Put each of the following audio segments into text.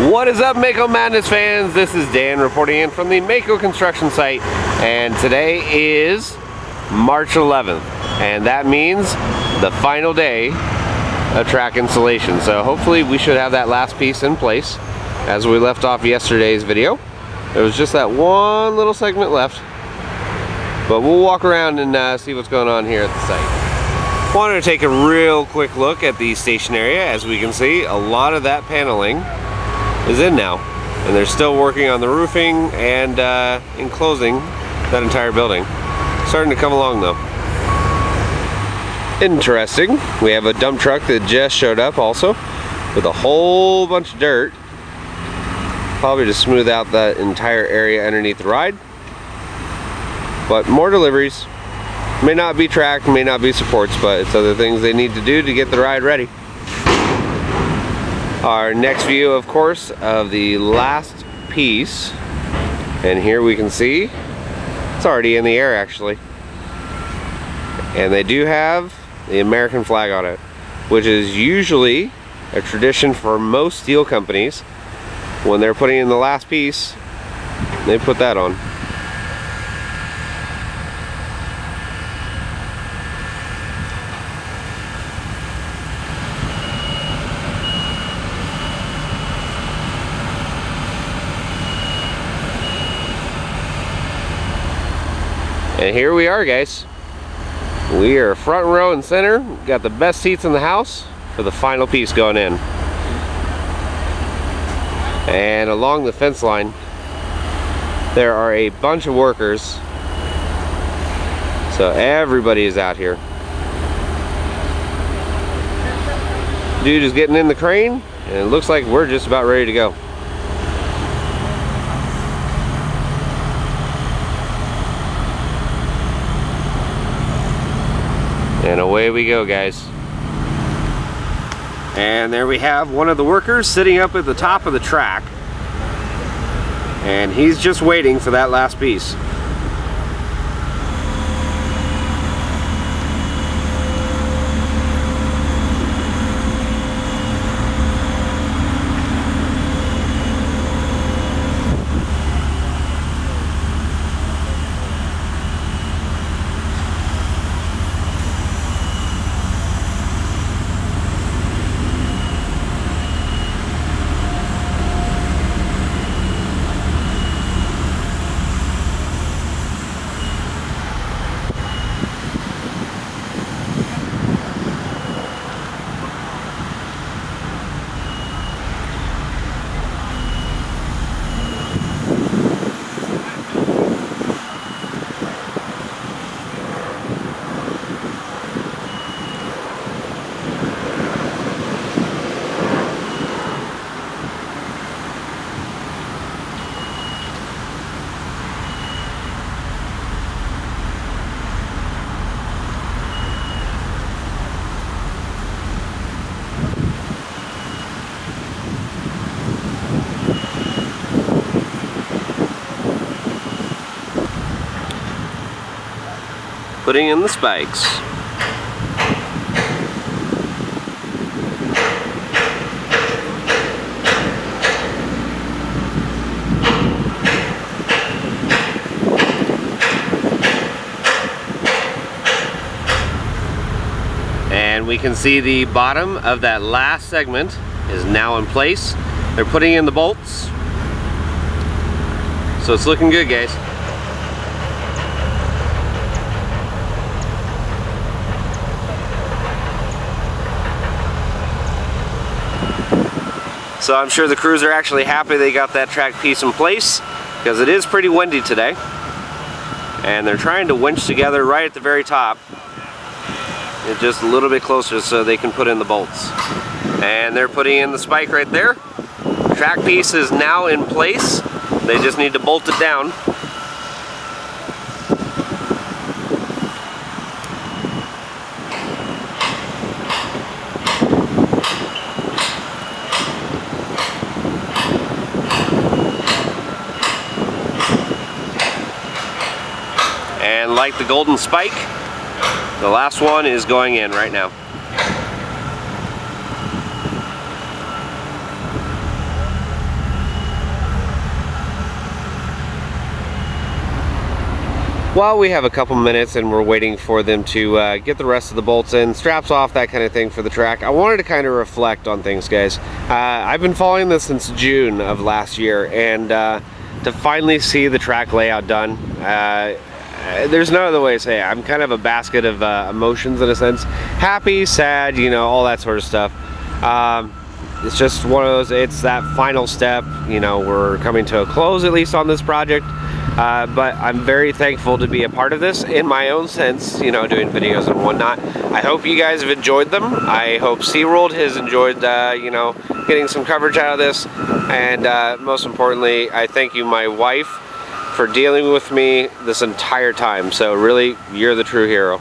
What is up, Mako Madness fans? This is Dan reporting in from the Mako construction site, and today is March 11th, and that means the final day of track installation. So hopefully we should have that last piece in place as we left off yesterday's video. There was just that one little segment left, but we'll walk around and see what's going on here at the site. Wanted to take a real quick look at the station area. As we can see, a lot of that paneling is in now, and they're still working on the roofing and enclosing that entire building. Starting to come along though. Interesting, we have a dump truck that just showed up also with a whole bunch of dirt, probably to smooth out that entire area underneath the ride. But more deliveries. May not be track, may not be supports, but it's other things they need to do to get the ride ready. Our next view, of course, of the last piece, and here we can see it's already in the air actually, and they do have the American flag on it, which is usually a tradition for most steel companies. When they're putting in the last piece, they put that on. And here we are, guys. We are front row and center. We've got the best seats in the house for the final piece going in. And along the fence line, there are a bunch of workers. So everybody is out here. Dude is getting in the crane, and it looks like we're just about ready to go. And away we go, guys. And there we have one of the workers sitting up at the top of the track, and he's just waiting for that last piece. Putting in the spikes. And we can see the bottom of that last segment is now in place. They're putting in the bolts. So it's looking good, guys. So I'm sure the crews are actually happy they got that track piece in place, because it is pretty windy today. And they're trying to winch together right at the very top, and just a little bit closer so they can put in the bolts. And they're putting in the spike right there. The track piece is now in place. They just need to bolt it down. And like the golden spike, the last one is going in right now. while we have a couple minutes and we're waiting for them to get the rest of the bolts in, straps off, that kind of thing for the track, I wanted to kind of reflect on things, guys. I've been following this since June of last year, and to finally see the track layout done, there's no other way to say it. I'm kind of a basket of emotions in a sense. Happy, sad, you know, all that sort of stuff. It's just one of those, it's that final step, you know, we're coming to a close at least on this project. But I'm very thankful to be a part of this in my own sense, you know, doing videos and whatnot. I hope you guys have enjoyed them. I hope SeaWorld has enjoyed, you know, getting some coverage out of this. And most importantly, I thank you, my wife, for dealing with me this entire time. So really, you're the true hero.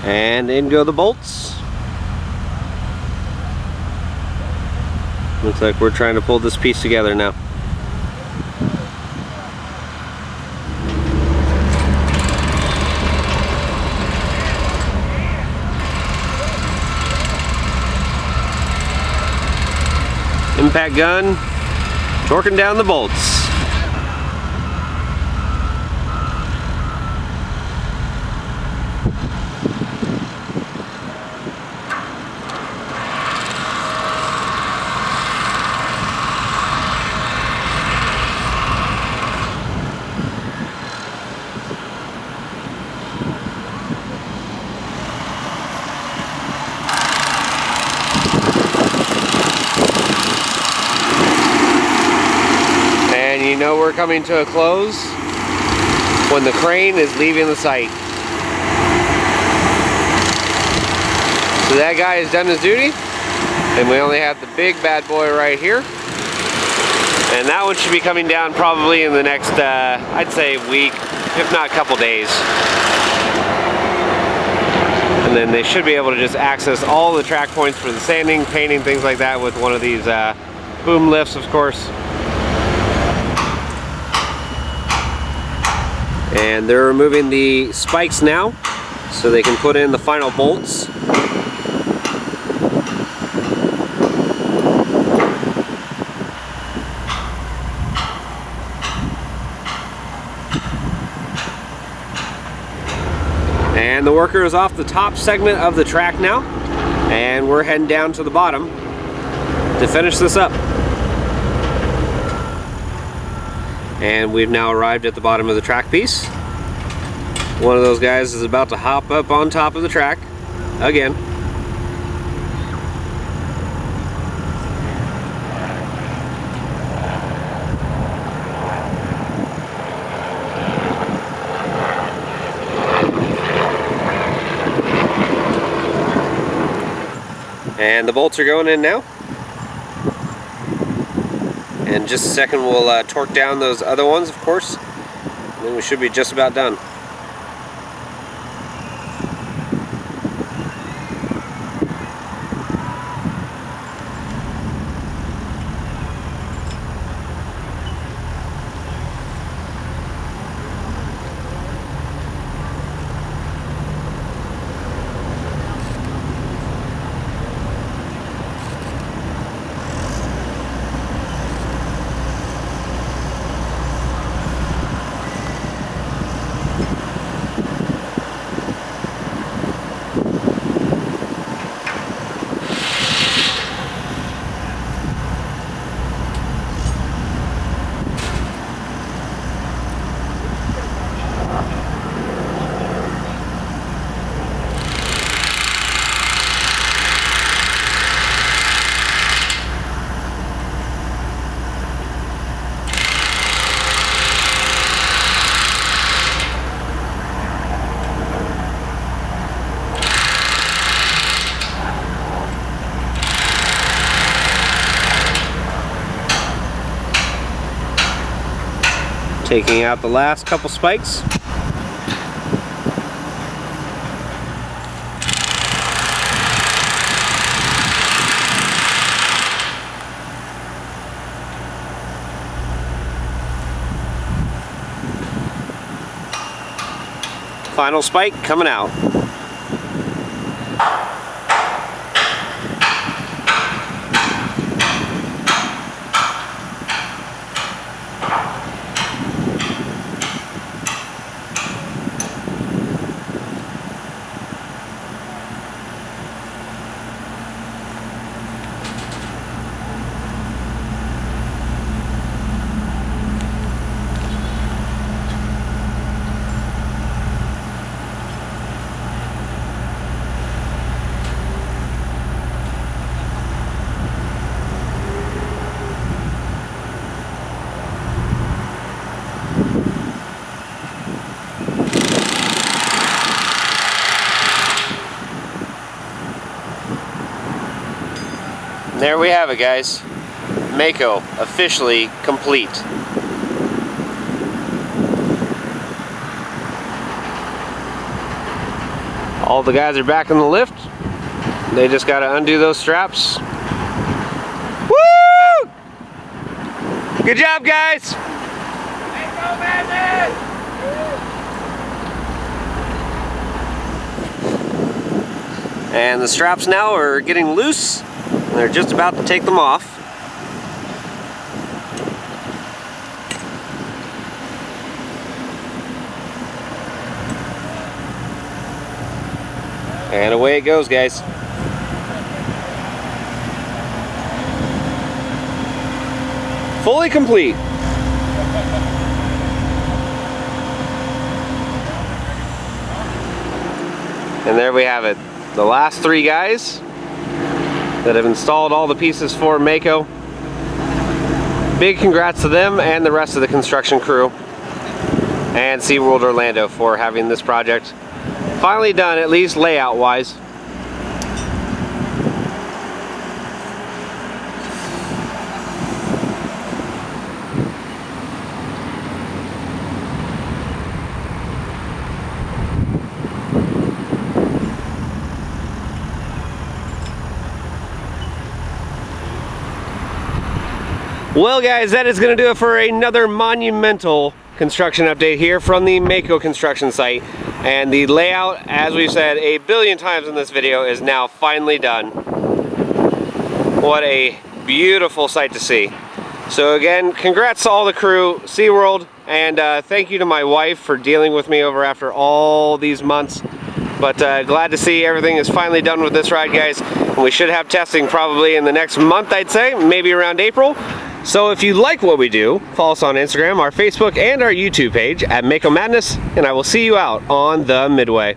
And in go the bolts. Looks like we're trying to pull this piece together now. Impact gun, torquing down the bolts. You know we're coming to a close when the crane is leaving the site. So that guy has done his duty, and we only have the big bad boy right here. And that one should be coming down probably in the next, I'd say week, if not a couple days. And then they should be able to just access all the track points for the sanding, painting, things like that with one of these boom lifts, of course. And they're removing the spikes now so they can put in the final bolts. And the worker is off the top segment of the track now, and we're heading down to the bottom to finish this up. And we've now arrived at the bottom of the track piece. One of those guys is about to hop up on top of the track again. And the bolts are going in now. In just a second we'll torque down those other ones, of course, and then we should be just about done. Taking out the last couple spikes. Final spike coming out. There we have it, guys. Mako officially complete. All the guys are back in the lift. They just got to undo those straps. Woo! Good job, guys. Mako madness! And the straps now are getting loose. They're just about to take them off. And away it goes, guys. Fully complete. And there we have it. The last three guys that have installed all the pieces for Mako. Big congrats to them and the rest of the construction crew and SeaWorld Orlando for having this project finally done, at least layout wise. Well guys, that is going to do it for another monumental construction update here from the Mako construction site. And the layout, as we've said a billion times in this video, is now finally done. What a beautiful sight to see. So again, congrats to all the crew, SeaWorld, and thank you to my wife for dealing with me over after all these months. But glad to see everything is finally done with this ride, guys. And we should have testing probably in the next month, I'd say, maybe around April. So if you like what we do, follow us on Instagram, our Facebook, and our YouTube page at Mako Madness, and I will see you out on the Midway.